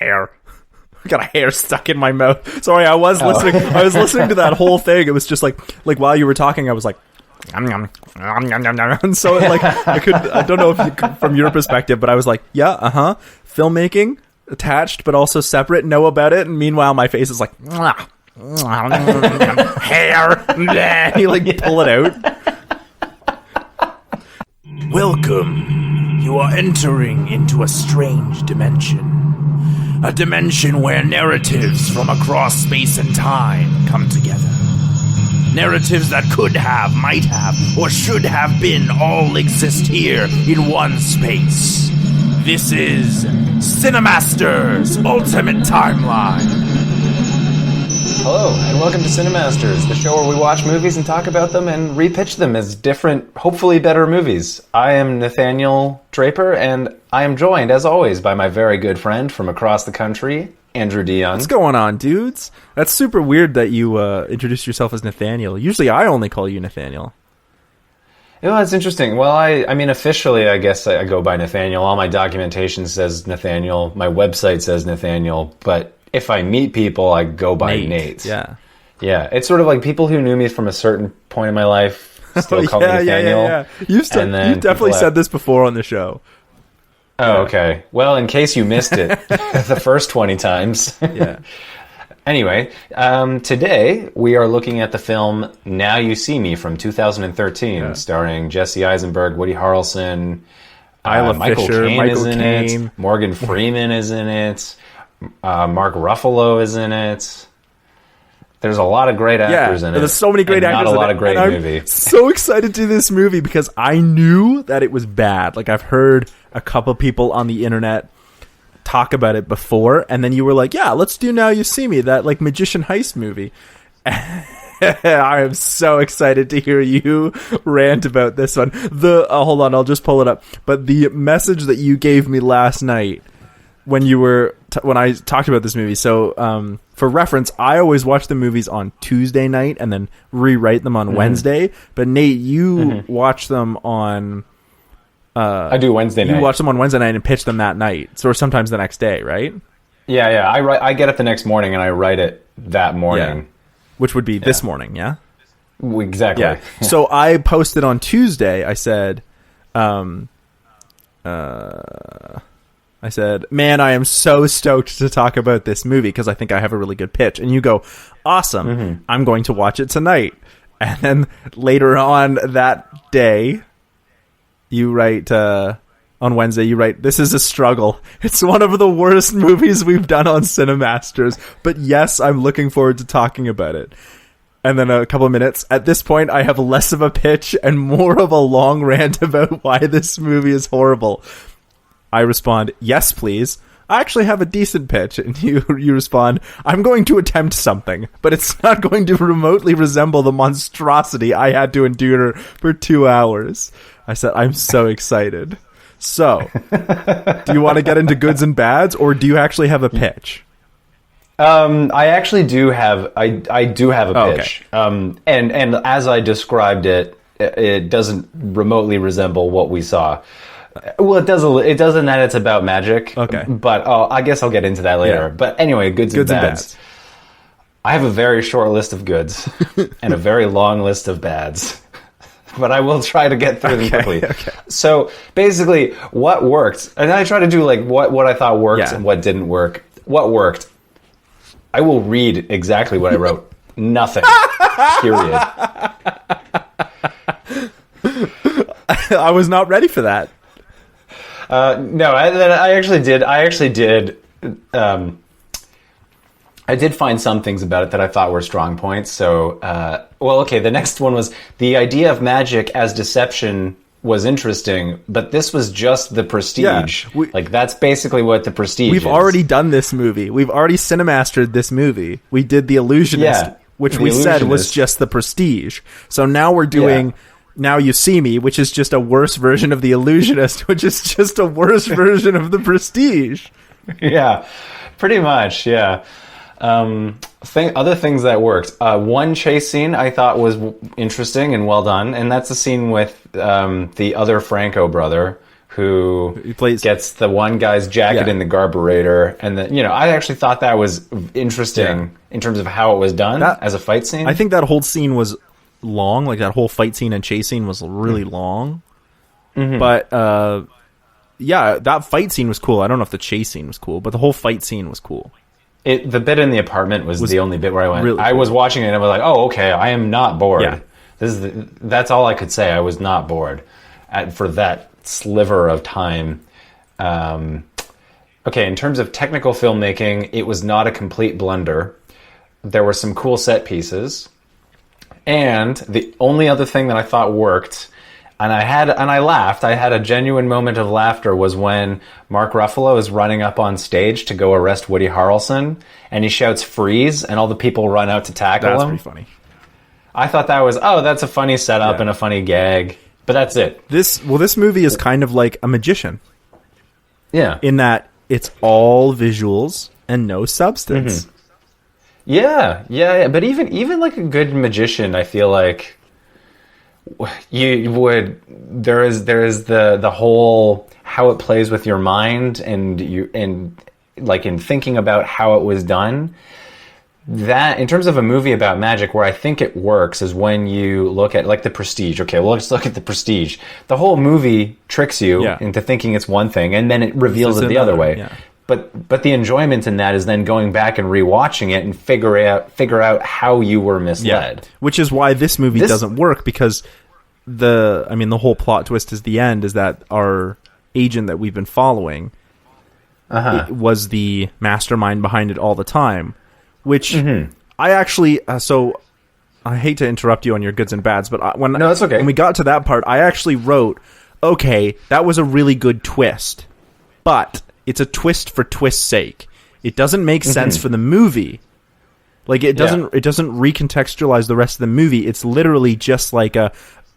hair. I got a hair stuck in my mouth. Sorry, I was listening. I was listening to that whole thing. It was just like while you were talking, I was like, yum, yum, yum, yum, yum, yum. And so like I don't know if you, from your perspective, but I was like, yeah, filmmaking attached, but also separate. Know about it, and meanwhile, my face is like, hair. You like pull it out. Welcome. You are entering into a strange dimension. A dimension where narratives from across space and time come together. Narratives that could have, might have, or should have been all exist here in one space. This is CineCasters Ultimate Timeline. Hello, and welcome to CineCasters, the show where we watch movies and talk about them and repitch them as different, hopefully better movies. I am Nathaniel Draper, and I am joined, as always, by my very good friend from across the country, Andrew DeYoung. What's going on, dudes? That's super weird that you introduced yourself as Nathaniel. Usually I only call you Nathaniel. Oh, that's interesting. Well, I mean, officially, I guess I go by Nathaniel. All my documentation says Nathaniel. My website says Nathaniel, but if I meet people, I go by Nate. Yeah. Yeah. It's sort of like people who knew me from a certain point in my life still call me Nathaniel. Yeah. You've definitely said this before on the show. Oh, okay. Well, in case you missed it the first 20 times. Yeah. Anyway, today we are looking at the film Now You See Me from 2013, starring Jesse Eisenberg, Woody Harrelson, Michael Caine is in it, Morgan Freeman is in it, Mark Ruffalo is in it. There's a lot of great actors in it. There's so many great actors. Not a lot of great movie. I'm so excited to do this movie because I knew that it was bad. Like, I've heard a couple people on the internet talk about it before, and then you were like, yeah, let's do Now You See Me, that like magician heist movie. I am so excited to hear you rant about this one. Hold on, I'll just pull it up. But the message that you gave me last night when you were when I talked about this movie. So for reference, I always watch the movies on Tuesday night and then rewrite them on Wednesday. But Nate, you watch them on. I do Wednesday night. You watch them on Wednesday night and pitch them that night, or sometimes the next day, right? Yeah. I get it the next morning and I write it that morning. Yeah. Which would be this morning, yeah? Exactly. Yeah. So I posted on Tuesday, I said, man, I am so stoked to talk about this movie because I think I have a really good pitch. And you go, awesome, I'm going to watch it tonight. And then later on that day, you write, on Wednesday, you write, this is a struggle. It's one of the worst movies we've done on CineCasters, but yes, I'm looking forward to talking about it. And then a couple of minutes. At this point, I have less of a pitch and more of a long rant about why this movie is horrible. I respond, yes, please. I actually have a decent pitch. And you respond, I'm going to attempt something, but it's not going to remotely resemble the monstrosity I had to endure for 2 hours. I said, I'm so excited. So, do you want to get into goods and bads, or do you actually have a pitch? I actually do have. I do have a pitch. Okay. And as I described it, it doesn't remotely resemble what we saw. Well, it does. It does in that it's about magic. Okay. But I guess I'll get into that later. Yeah. But anyway, goods and bads. I have a very short list of goods and a very long list of bads. But I will try to get through them quickly. Okay. So basically, what worked, and I try to do like what I thought worked and what didn't work. What worked, I will read exactly what I wrote. Nothing. Period. I was not ready for that. No, I actually did. I did find some things about it that I thought were strong points. So, the next one was the idea of magic as deception was interesting, but this was just the Prestige. Yeah, that's basically what the Prestige is. We've already done this movie. We've already cinemastered this movie. We did The Illusionist, which we said was just the Prestige. So now we're doing Now You See Me, which is just a worse version of The Illusionist, which is just a worse version of the Prestige. Yeah, pretty much, yeah. Other things that worked. One chase scene I thought was interesting and well done, and that's the scene with the other Franco brother, who gets the one guy's jacket in the carburetor, and then I actually thought that was interesting in terms of how it was done as a fight scene. I think that whole scene was long, like that whole fight scene and chase scene was really long. But that fight scene was cool. I don't know if the chase scene was cool, but the whole fight scene was cool. The bit in the apartment was the only bit where I went. Really I was watching it and I was like, "Oh, okay, I am not bored." Yeah. That's all I could say. I was not bored for that sliver of time. Okay, in terms of technical filmmaking, it was not a complete blunder. There were some cool set pieces, and the only other thing that I thought worked. And I laughed. I had a genuine moment of laughter was when Mark Ruffalo is running up on stage to go arrest Woody Harrelson, and he shouts "freeze," and all the people run out to tackle him. That's pretty funny. I thought that's a funny setup and a funny gag, but that's it. This movie is kind of like a magician. Yeah. In that it's all visuals and no substance. Yeah. But even like a good magician, I feel like there is the whole how it plays with your mind and like in thinking about how it was done. That in terms of a movie about magic, where I think it works is when you look at like The Prestige. Okay, well, let's look at The Prestige. The whole movie tricks you into thinking it's one thing, and then it reveals it the other way. Yeah. But the enjoyment in that is then going back and rewatching it and figure out how you were misled. Yeah. Which is why this movie doesn't work, because the whole plot twist is the end is that our agent that we've been following was the mastermind behind it all the time. Which I actually so I hate to interrupt you on your goods and bads, but that's okay. When we got to that part, I actually wrote, okay, that was a really good twist, but it's a twist for twist's sake. It doesn't make sense for the movie. Like it doesn't recontextualize the rest of the movie. It's literally just like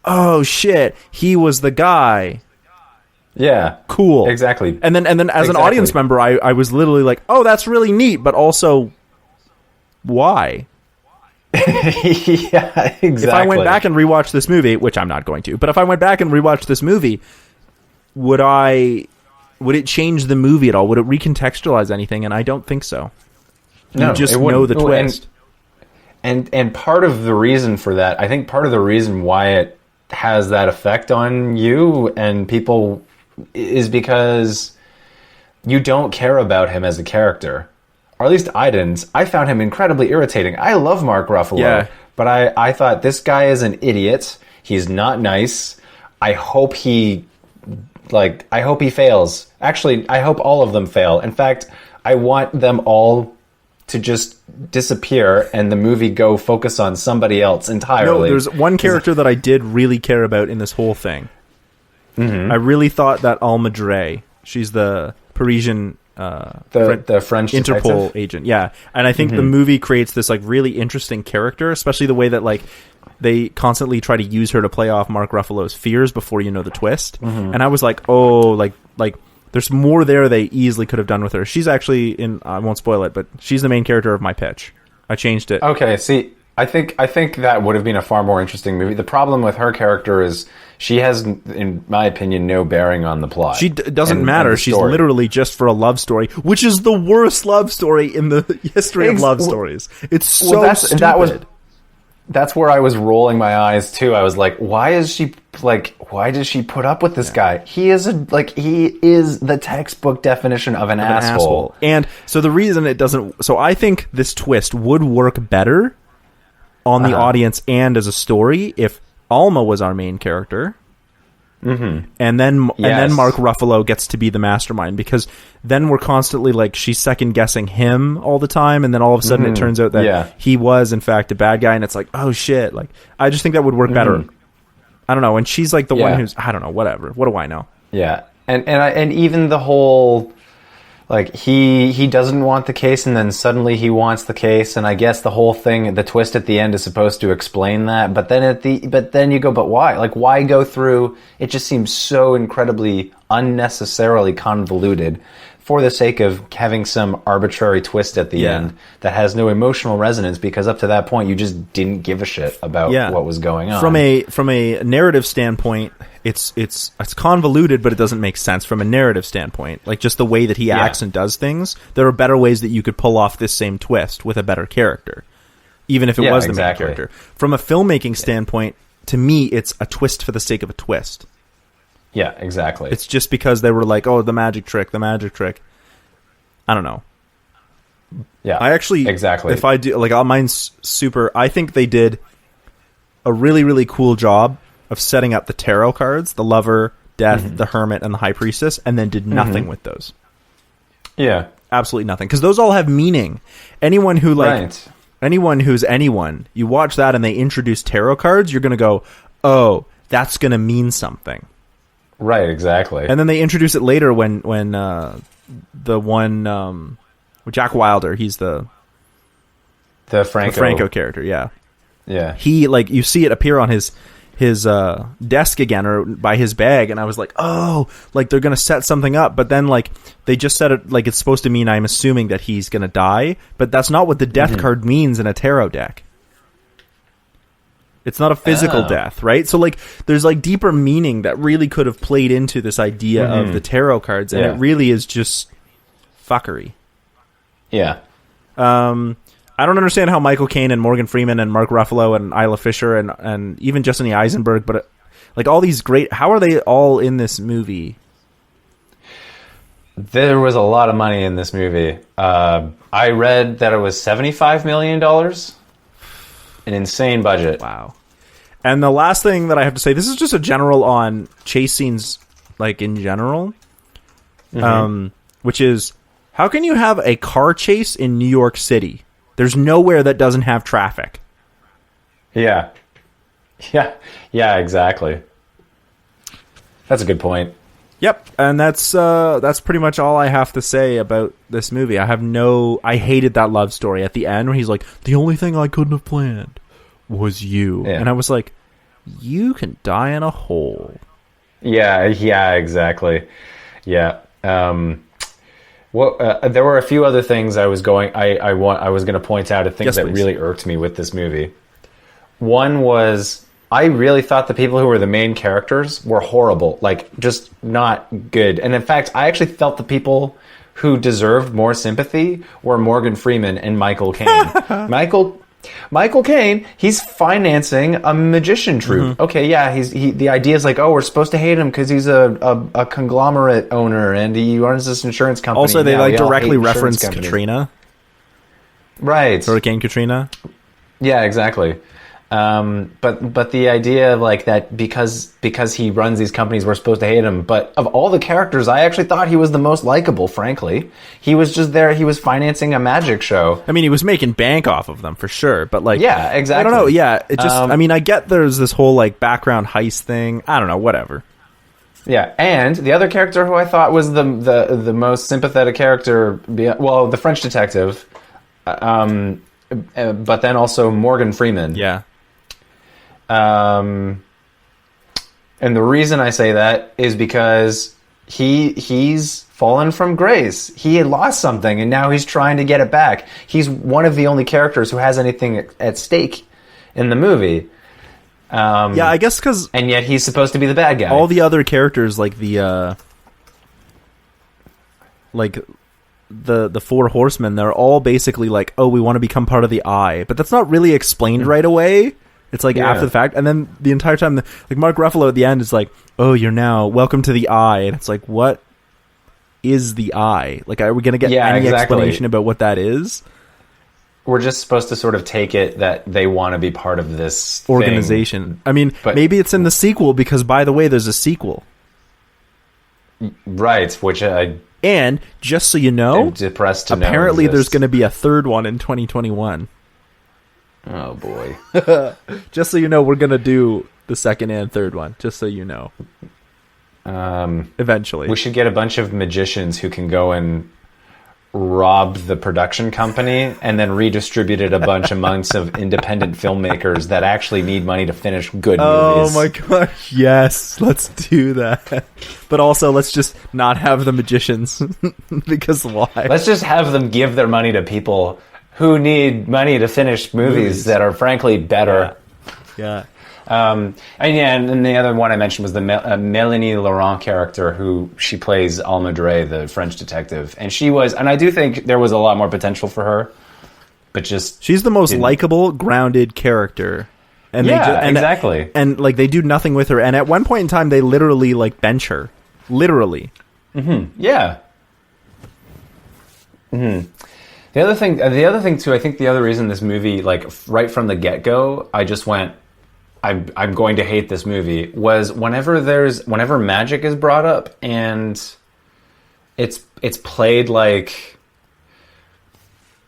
oh shit, he was the guy. Yeah. Cool. Exactly. And then as an audience member, I was literally like, oh, that's really neat, but also why? Yeah, exactly. If I went back and rewatched this movie, which I'm not going to, but if I went back and rewatched this movie, would it change the movie at all? Would it recontextualize anything? And I don't think so. No, you just know the twist. And part of the reason for that, I think part of the reason why it has that effect on you and people is because you don't care about him as a character. Or at least I didn't. I found him incredibly irritating. I love Mark Ruffalo, but I thought this guy is an idiot. He's not nice. I hope he fails. Actually, I hope all of them fail. In fact, I want them all to just disappear and the movie go focus on somebody else entirely. No, there's one character that I did really care about in this whole thing. I really thought that Alma Dre, she's the Parisian the French Interpol detective agent, and I think the movie creates this like really interesting character, especially the way that like they constantly try to use her to play off Mark Ruffalo's fears before you know the twist. And I was like, oh, like there's more there they easily could have done with her. She's actually in, I won't spoil it, but she's the main character of my pitch. I changed it. Okay, see, I think that would have been a far more interesting movie. The problem with her character is she has, in my opinion, no bearing on the plot. She doesn't matter. She's literally just for a love story, which is the worst love story in the history of love stories. It's so stupid. That's where I was rolling my eyes too. I was like, why does she put up with this guy? He is the textbook definition of an asshole. And so the reason it doesn't, so I think this twist would work better on the audience and as a story if Alma was our main character. And then Mark Ruffalo gets to be the mastermind, because then we're constantly like, she's second guessing him all the time, and then all of a sudden it turns out that he was in fact a bad guy, and it's like, oh shit, like I just think that would work better. I don't know, and she's like the one who's, I don't know, whatever, what do I know? And even the whole like he doesn't want the case, and then suddenly he wants the case, and I guess the whole thing, the twist at the end is supposed to explain that. But then you go, but why? Like, why go through? It just seems so incredibly unnecessarily convoluted for the sake of having some arbitrary twist at the end that has no emotional resonance, because up to that point you just didn't give a shit about what was going on. From a narrative standpoint, it's convoluted, but it doesn't make sense from a narrative standpoint. Like, just the way that he acts and does things, there are better ways that you could pull off this same twist with a better character, even if it was the main character. From a filmmaking standpoint, to me, it's a twist for the sake of a twist. Yeah, exactly. It's just because they were like, oh, the magic trick. I don't know. Yeah, I actually, if I do, like, mine's super, I think they did a really, really cool job of setting up the tarot cards, the Lover, Death, the Hermit, and the High Priestess, and then did nothing with those. Yeah. Absolutely nothing. Because those all have meaning. Anyone who, anyone who's anyone, you watch that and they introduce tarot cards, you're going to go, oh, that's going to mean something. Right, exactly. And then they introduce it later when the one with Jack Wilder, he's the Franco character, yeah. He, like, you see it appear on his desk again, or by his bag, and I was like, oh, like, they're gonna set something up, but then, like, they just said it like it's supposed to mean, I'm assuming, that he's gonna die, but that's not what the death card means in a tarot deck. It's not a physical death, right? So, like, there's, like, deeper meaning that really could have played into this idea of the tarot cards, and it really is just fuckery. Yeah. I don't understand how Michael Caine and Morgan Freeman and Mark Ruffalo and Isla Fisher and even Jesse Eisenberg, but like, all these great, how are they all in this movie? There was a lot of money in this movie. I read that it was $75 million. An insane budget. Wow. And the last thing that I have to say, this is just a general on chase scenes, like, in general, which is, how can you have a car chase in New York City? There's nowhere that doesn't have traffic. Yeah, exactly. That's a good point. Yep, and that's pretty much all I have to say about this movie. I hated that love story at the end where he's like, the only thing I couldn't have planned was you. Yeah. And I was like, you can die in a hole. Yeah, exactly. Yeah. There were a few other things I was going to point out of things that really irked me with this movie. One was, I really thought the people who were the main characters were horrible, like, just not good. And in fact, I actually felt the people who deserved more sympathy were Morgan Freeman and Michael Caine. Michael Caine, he's financing a magician troupe. Okay, yeah, the idea is like, oh, we're supposed to hate him because he's a conglomerate owner and he runs this insurance company. Also, they directly reference Katrina. Right. Hurricane Katrina. Yeah, exactly. But the idea of, like, that because he runs these companies, we're supposed to hate him. But of all the characters, I actually thought he was the most likable, frankly. He was just there. He was financing a magic show. I mean, he was making bank off of them for sure. But, like, yeah, exactly. I don't know. Yeah, it just, I mean, I get there's this whole, like, background heist thing. I don't know, whatever. Yeah, and the other character who I thought was the most sympathetic character, well, the French detective, but then also Morgan Freeman. Yeah. And the reason I say that is because he's fallen from grace. He had lost something, and now he's trying to get it back. He's one of the only characters who has anything at stake in the movie. Yeah, I guess because... And yet he's supposed to be the bad guy. All the other characters, like the Four Horsemen, they're all basically like, oh, we want to become part of the Eye. But that's not really explained right away. It's like after the fact. And then the entire time, like, Mark Ruffalo at the end is like, oh, you're now welcome to the Eye. And it's like, what is the Eye? Like, are we going to get any explanation about what that is? We're just supposed to sort of take it that they want to be part of this organization thing. I mean, but maybe it's in the sequel because, by the way, there's a sequel. Right, which and just so you know, I'm depressed to apparently know there's going to be a third one in 2021. Oh boy. Just so you know, we're going to do the second and third one, just so you know. Eventually. We should get a bunch of magicians who can go and robbed the production company and then redistributed a bunch amongst of independent filmmakers that actually need money to finish good movies. Oh my gosh, yes, let's do that. But also, let's just not have the magicians, because why? Let's just have them give their money to people who need money to finish movies that are frankly better. Yeah. And the other one I mentioned was the Melanie Laurent character, who she plays Almadre, the French detective, and I do think there was a lot more potential for her, but she's the most likable, grounded character, and exactly, and like they do nothing with her, and at one point in time they literally like bench her, literally. Yeah. The other thing too, I think the other reason this movie, like right from the get go, I just went, I'm going to hate this movie, was whenever magic is brought up and it's played like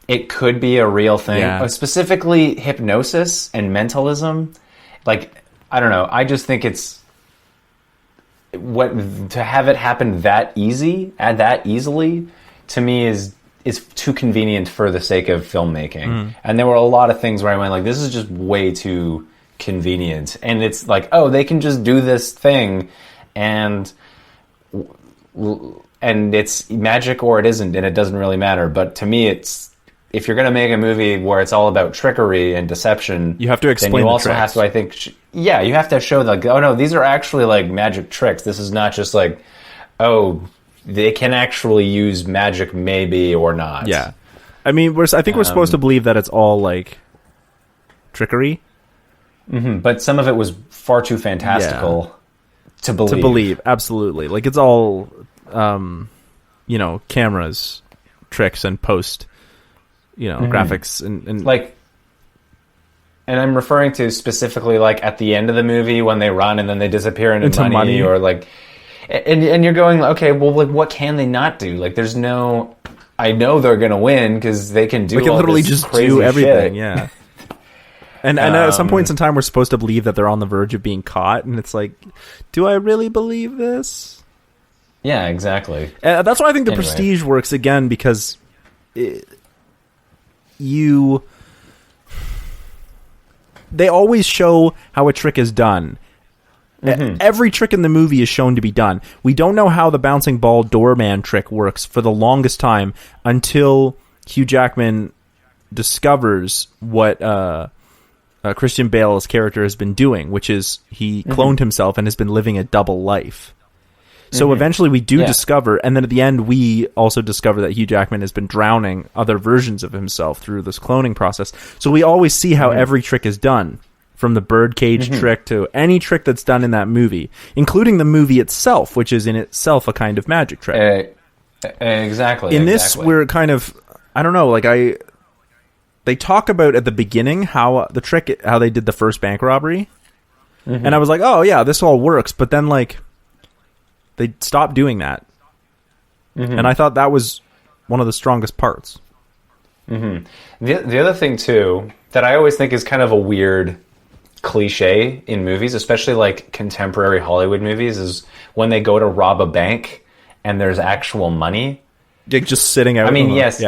it could be a real thing, specifically hypnosis and mentalism. Like, I don't know, I just think it's to have it happen that easily to me is too convenient for the sake of filmmaking. And there were a lot of things where I went like, this is just way too convenient, and it's like, oh, they can just do this thing and it's magic or it isn't, and it doesn't really matter. But to me, it's, if you're going to make a movie where it's all about trickery and deception, you have to explain. Then you also tricks. have to, I think, you have to show like, oh no, these are actually like magic tricks. This is not just like, oh, they can actually use magic, maybe or not. Yeah, I mean, I think we're supposed to believe that it's all like trickery. But some of it was far too fantastical to believe. To believe, absolutely. Like, it's all, cameras, tricks, and post, graphics, and like. And I'm referring to specifically like at the end of the movie when they run and then they disappear into money, or like, and you're going, okay, well, like, what can they not do? Like, there's no. I know they're gonna win because they can do. They can all literally this just crazy do everything. shit. Yeah. And at some points in time, we're supposed to believe that they're on the verge of being caught, and it's like, do I really believe this? Yeah, exactly. That's why I think the Prestige works again, because they always show how a trick is done. Every trick in the movie is shown to be done. We don't know how the bouncing ball doorman trick works for the longest time until Hugh Jackman discovers what Christian Bale's character has been doing, which is he cloned himself and has been living a double life. So eventually we do discover, and then at the end we also discover that Hugh Jackman has been drowning other versions of himself through this cloning process. So we always see how every trick is done, from the birdcage trick to any trick that's done in that movie, including the movie itself, which is in itself a kind of magic trick. Exactly. In this, we're kind of, I don't know, like they talk about at the beginning how they did the first bank robbery. And I was like, oh yeah, this all works. But then like they stopped doing that. And I thought that was one of the strongest parts. The other thing too, that I always think is kind of a weird cliche in movies, especially like contemporary Hollywood movies, is when they go to rob a bank and there's actual money. Like just sitting out. I mean, yes.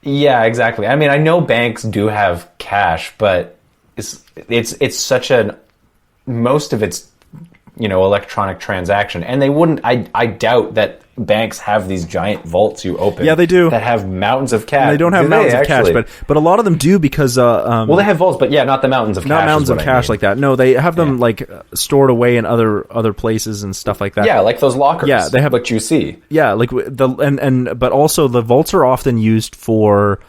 Yeah, exactly. I mean, I know banks do have cash, but it's such most of it's, electronic transaction. And they wouldn't, I doubt that banks have these giant vaults you open. Yeah, they do. That have mountains of cash. And they don't have mountains of cash, but a lot of them do because... well, they have vaults, but yeah, not the mountains of cash. Not mountains of cash like that. No, they have them like stored away in other places and stuff like that. Yeah, like those lockers. Yeah, they have what you see. Yeah, like but also the vaults are often used for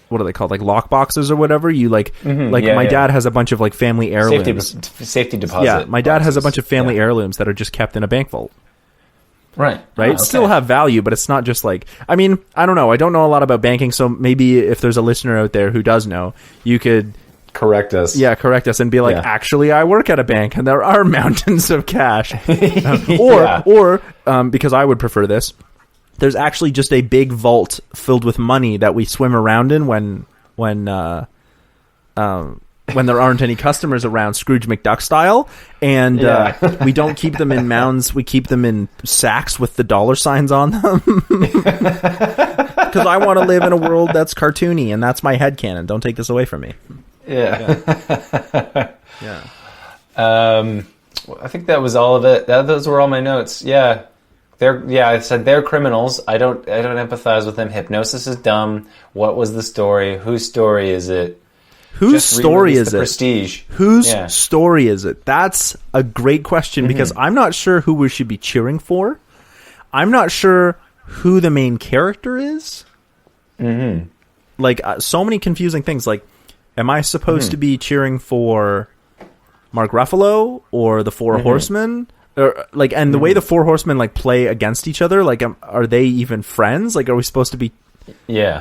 what are they called? Like lock boxes or whatever. You my dad has a bunch of like family heirlooms. Safety deposit. Yeah, my dad has a bunch of family heirlooms that are just kept in a bank vault. Right. Okay. Still have value, but it's not just like, I mean, I don't know. I don't know a lot about banking, so maybe if there's a listener out there who does know, you could correct us. Yeah, correct us and be like, actually, I work at a bank and there are mountains of cash. Or because I would prefer this, there's actually just a big vault filled with money that we swim around in when when there aren't any customers around, Scrooge McDuck style, and we don't keep them in mounds. We keep them in sacks with the dollar signs on them. Because I want to live in a world that's cartoony, and that's my headcanon. Don't take this away from me. Yeah. Yeah. I think that was all of it. Those were all my notes. Yeah. I said they're criminals. I don't empathize with them. Hypnosis is dumb. What was the story? Whose story is it? Whose story is it? Prestige. Whose story is it? That's a great question because I'm not sure who we should be cheering for. I'm not sure who the main character is. Like so many confusing things. Like, am I supposed to be cheering for Mark Ruffalo or the Four Horsemen? Or, like, and the way the Four Horsemen like play against each other, like, are they even friends? Like, are we supposed to be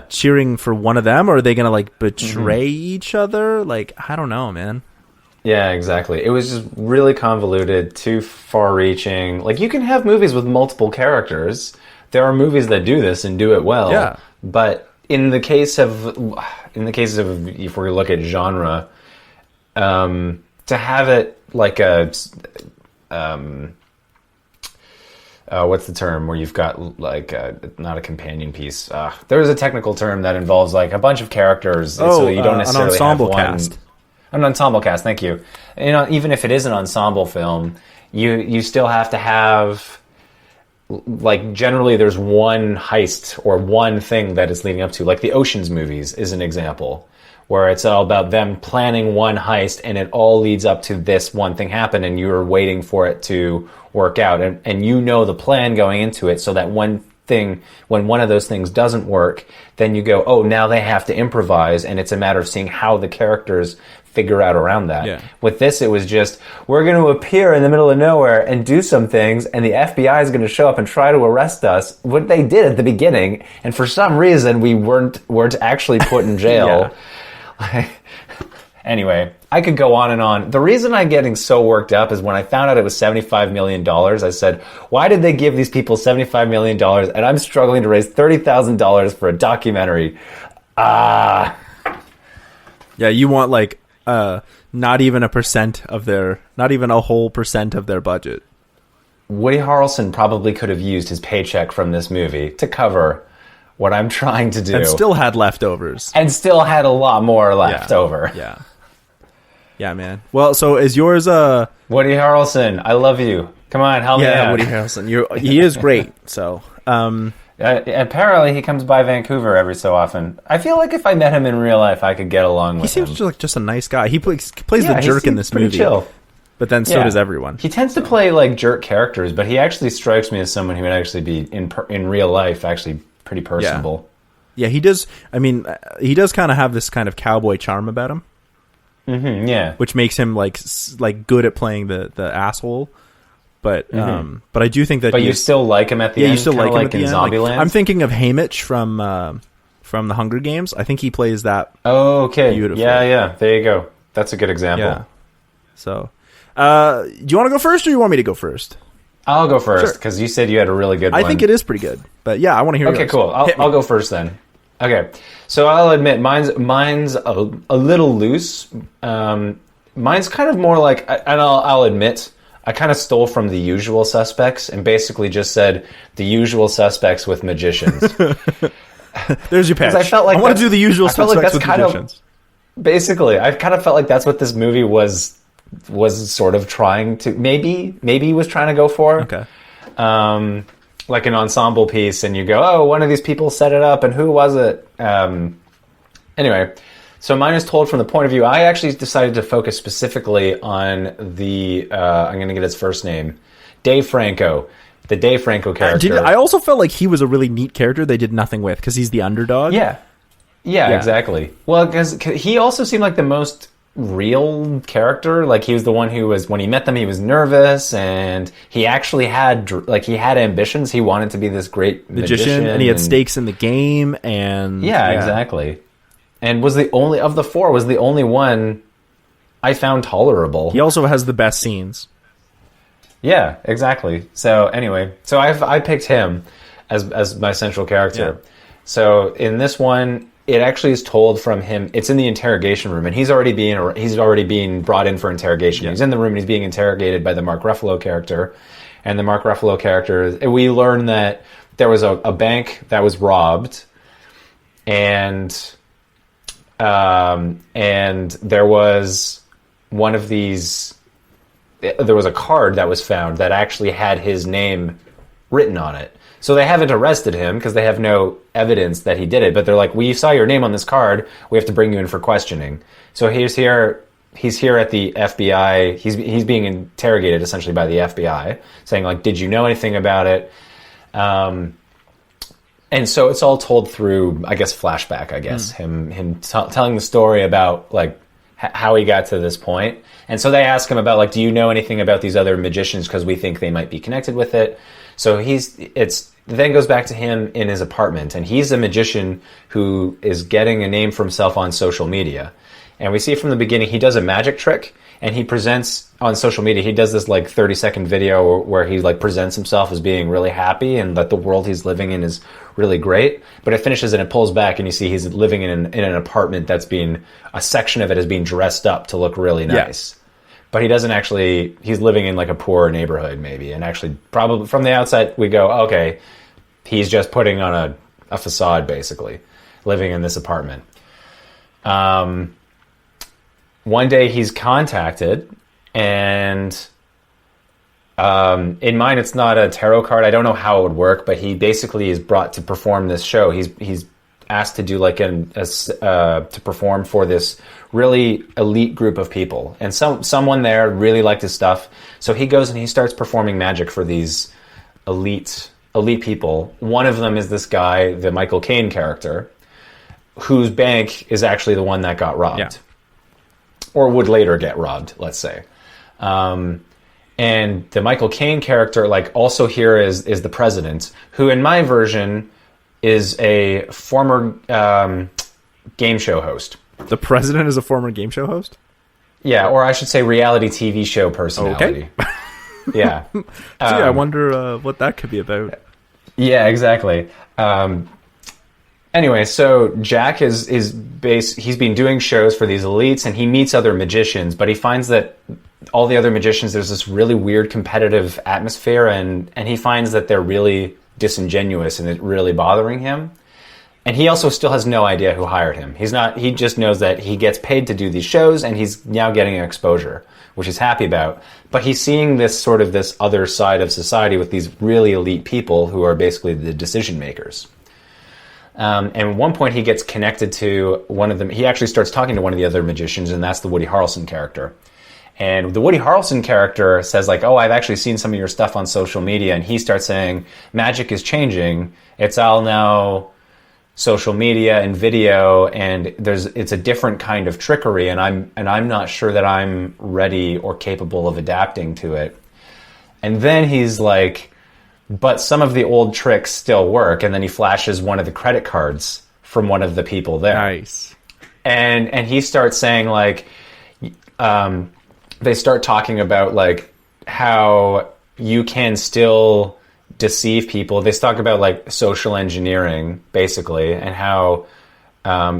cheering for one of them, or are they gonna like betray each other? Like, I don't know, man. Yeah, exactly. It was just really convoluted, too far-reaching. Like, you can have movies with multiple characters. There are movies that do this and do it well. Yeah. But in the case of if we look at genre, to have it like a what's the term where you've got like not a companion piece. There's a technical term that involves like a bunch of characters, so you don't necessarily an ensemble have one cast. An ensemble cast. Thank you. You know, even if it is an ensemble film, you still have to have, like, generally there's one heist or one thing that it's leading up to. Like the Ocean's movies is an example, where it's all about them planning one heist and it all leads up to this one thing happen and you're waiting for it to work out. And you know the plan going into it, so that one thing, when one of those things doesn't work, then you go, oh, now they have to improvise, and it's a matter of seeing how the characters figure out around that. Yeah. With this, it was just, we're going to appear in the middle of nowhere and do some things, and the FBI is going to show up and try to arrest us, what they did at the beginning, and for some reason we weren't actually put in jail. Anyway, I could go on and on. The reason I'm getting so worked up is when I found out it was $75 million, I said, why did they give these people $75 million and I'm struggling to raise $30,000 for a documentary? Yeah, you want like not even a whole percent of their budget. Woody Harrelson probably could have used his paycheck from this movie to cover what I'm trying to do. And still had leftovers. And still had a lot more left over. Yeah. Yeah, man. Well, so is yours Woody Harrelson, I love you. Come on, help me out. Yeah, Woody Harrelson. He is great. So, apparently he comes by Vancouver every so often. I feel like if I met him in real life, I could get along with him. He seems like just a nice guy. He plays the jerk in this movie. Chill. But then so does everyone. He tends to play like jerk characters, but he actually strikes me as someone who would actually be in real life actually pretty personable. Yeah, he does. I mean, he does kind of have this kind of cowboy charm about him. Yeah, which makes him like good at playing the asshole. But but I do think that. But you still like him at the end. You still like him at the end. Zombieland. I'm thinking of Haymitch from the Hunger Games. I think he plays that. Oh, okay. Beautifully. Yeah. There you go. That's a good example. Yeah. So, do you want to go first, or you want me to go first? I'll go first because you said you had a really good one. I think it is pretty good. But yeah, I want to hear. Okay, cool. I'll go first then. Okay, so I'll admit mine's a little loose. Mine's kind of more like, and I'll admit, I kind of stole from The Usual Suspects and basically just said The Usual Suspects with magicians. There's your pitch. I felt like I want to do The Usual Suspects with magicians. Basically, I kind of felt like that's what this movie was sort of trying to, maybe he was trying to go for. Okay. Like an ensemble piece, and you go, oh, one of these people set it up, and who was it? Anyway, so mine is told from the point of view. I actually decided to focus specifically on the, I'm going to get his first name, Dave Franco. The Dave Franco character. I also felt like he was a really neat character they did nothing with, because he's the underdog. Yeah, exactly. Well, because he also seemed like the most real character. Like, he was the one who was, when he met them, he was nervous, and he actually had ambitions. He wanted to be this great magician, and he had stakes in the game, and exactly. And was the only of the four, was the only one I found tolerable. He also has the best scenes. Yeah, exactly. So anyway, I picked him as my central character. Yeah. So in this one, it actually is told from him. It's in the interrogation room, and he's already being brought in for interrogation. Yeah. He's in the room and he's being interrogated by the Mark Ruffalo character. And the Mark Ruffalo character, we learn that there was a bank that was robbed, and there was one of these. There was a card that was found that actually had his name written on it. So they haven't arrested him because they have no evidence that he did it. But they're like, we saw your name on this card. We have to bring you in for questioning. So he's here at the FBI. He's being interrogated essentially by the FBI, saying like, did you know anything about it? And so it's all told through, I guess, flashback. I guess him telling the story about like how he got to this point. And so they ask him about like, do you know anything about these other magicians? Because we think they might be connected with it. So then goes back to him in his apartment, and he's a magician who is getting a name for himself on social media. And we see from the beginning, he does a magic trick, and he presents on social media. He does this like 30-second video where he like presents himself as being really happy and that the world he's living in is really great. But it finishes and it pulls back, and you see he's living in an apartment a section of it is being dressed up to look really nice. Yeah. But he doesn't actually, he's living in like a poor neighborhood maybe. And actually probably from the outside we go, okay, he's just putting on a facade basically, living in this apartment. One day he's contacted, and in mine it's not a tarot card. I don't know how it would work, but he basically is brought to perform this show. He's asked to do like to perform for this really elite group of people, and someone there really liked his stuff. So he goes and he starts performing magic for these elite people. One of them is this guy, the Michael Caine character, whose bank is actually the one that got robbed. Yeah. Or would later get robbed, let's say. And the Michael Caine character, like, also here is the president, who in my version is a former game show host. The president is a former game show host? Yeah, or I should say reality TV show personality. Okay. Yeah. I wonder what that could be about. Yeah, exactly. Anyway, so Jack he's been doing shows for these elites, and he meets other magicians, but he finds that all the other magicians, there's this really weird competitive atmosphere, and he finds that they're really disingenuous and it's really bothering him. And he also still has no idea who hired him. He just knows that he gets paid to do these shows, and he's now getting exposure, which he's happy about. But he's seeing this other side of society with these really elite people who are basically the decision makers. And at one point he gets connected to one of them. He actually starts talking to one of the other magicians, and that's the Woody Harrelson character. And the Woody Harrelson character says like, oh, I've actually seen some of your stuff on social media. And he starts saying, magic is changing. It's all now social media and video, and it's a different kind of trickery, and I'm not sure that I'm ready or capable of adapting to it. And then he's like, but some of the old tricks still work, and then he flashes one of the credit cards from one of the people there. Nice. And he starts saying like, they start talking about like how you can still deceive people. They talk about like social engineering basically, and how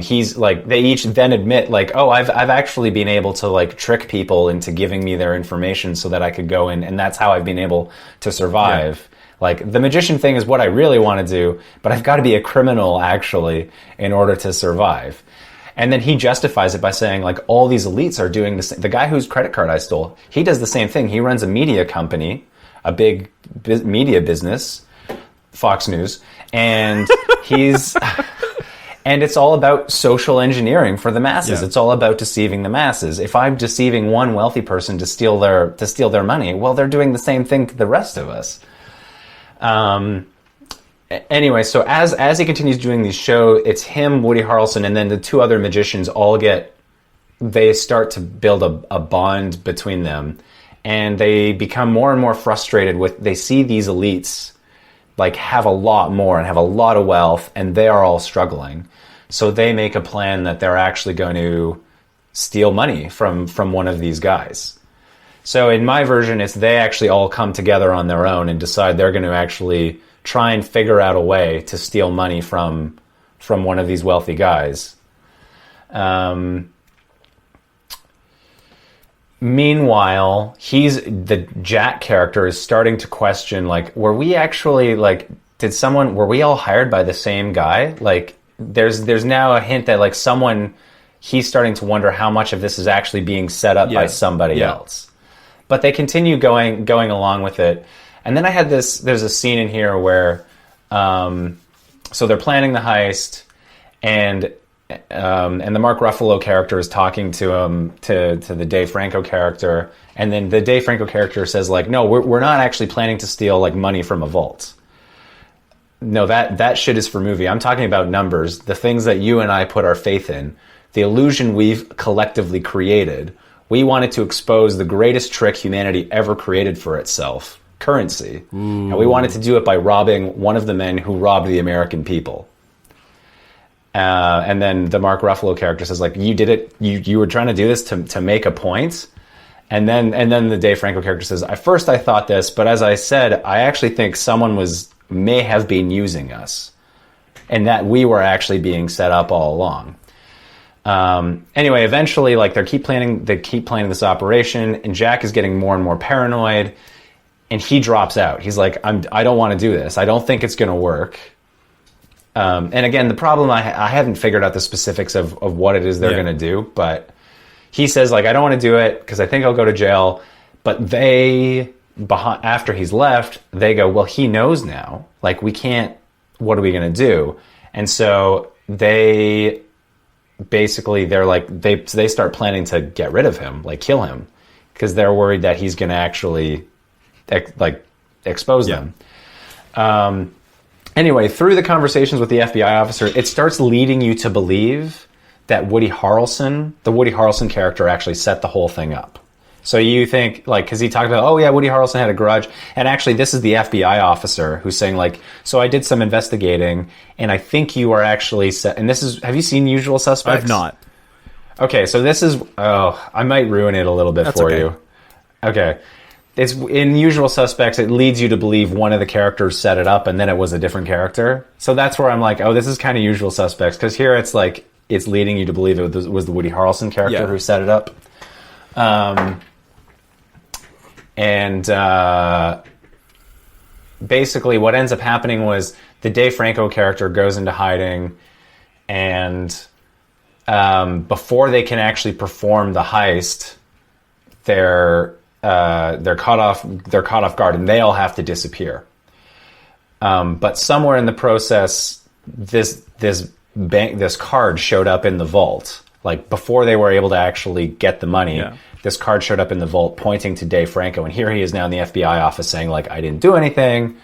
he's like, they each then admit like, oh, I've actually been able to like trick people into giving me their information so that I could go in, and that's how I've been able to survive. Yeah. Like the magician thing is what I really want to do, but I've got to be a criminal actually in order to survive. And then he justifies it by saying like, all these elites are doing this. The guy whose credit card I stole, he does the same thing. He runs a media company, a big media business, Fox News, and and it's all about social engineering for the masses. Yeah. It's all about deceiving the masses. If I'm deceiving one wealthy person to steal their money, well, they're doing the same thing to the rest of us. Anyway, so as he continues doing these shows, it's him, Woody Harrelson, and then the two other magicians they start to build a bond between them. And they become more and more frustrated they see these elites like have a lot more and have a lot of wealth, and they are all struggling. So they make a plan that they're actually going to steal money from one of these guys. So in my version, it's they actually all come together on their own and decide they're going to actually try and figure out a way to steal money from from one of these wealthy guys. Meanwhile, the Jack character is starting to question, like, were we actually, like, were we all hired by the same guy? Like, there's now a hint that, like, he's starting to wonder how much of this is actually being set up by somebody else. But they continue going along with it. And then there's a scene in here where, so they're planning the heist, and the Mark Ruffalo character is talking to the Dave Franco character, and then the Dave Franco character says, like, no, we're not actually planning to steal, like, money from a vault. No, that shit is for movie. I'm talking about numbers, the things that you and I put our faith in, the illusion we've collectively created. We wanted to expose the greatest trick humanity ever created for itself, currency. Ooh. And we wanted to do it by robbing one of the men who robbed the American people. And then the Mark Ruffalo character says, like, you did it, you were trying to do this to make a point. And then the Dave Franco character says, at first I thought this, but as I said, I actually think someone may have been using us, and that we were actually being set up all along. Anyway, eventually, like, they keep planning this operation, and Jack is getting more and more paranoid, and he drops out. He's like, I don't want to do this. I don't think it's going to work. And again, the problem, I haven't figured out the specifics of what it is they're going to do, but he says, like, I don't want to do it because I think I'll go to jail. But after he's left, they go, well, he knows now. Like, we can't, what are we going to do? And so they start planning to get rid of him, like kill him, because they're worried that he's going to actually, like, expose them. Anyway, through the conversations with the FBI officer, it starts leading you to believe that the Woody Harrelson character actually set the whole thing up. So you think, like, because he talked about, oh yeah, Woody Harrelson had a grudge, and actually this is the FBI officer who's saying, like, so I did some investigating, and I think you are actually and this is, have you seen Usual Suspects? I've not. Okay, so this is, I might ruin it a little bit for you. Okay. It's in Usual Suspects, it leads you to believe one of the characters set it up and then it was a different character. So that's where I'm like, oh, this is kind of Usual Suspects, because here it's like, it's leading you to believe it was the Woody Harrelson character who set it up. Basically what ends up happening was the Dave Franco character goes into hiding, and before they can actually perform the heist, they're caught off guard, and they all have to disappear. But somewhere in the process, this card showed up in the vault. Like, before they were able to actually get the money, this card showed up in the vault pointing to Dave Franco, and here he is now in the FBI office saying, like, I didn't do anything.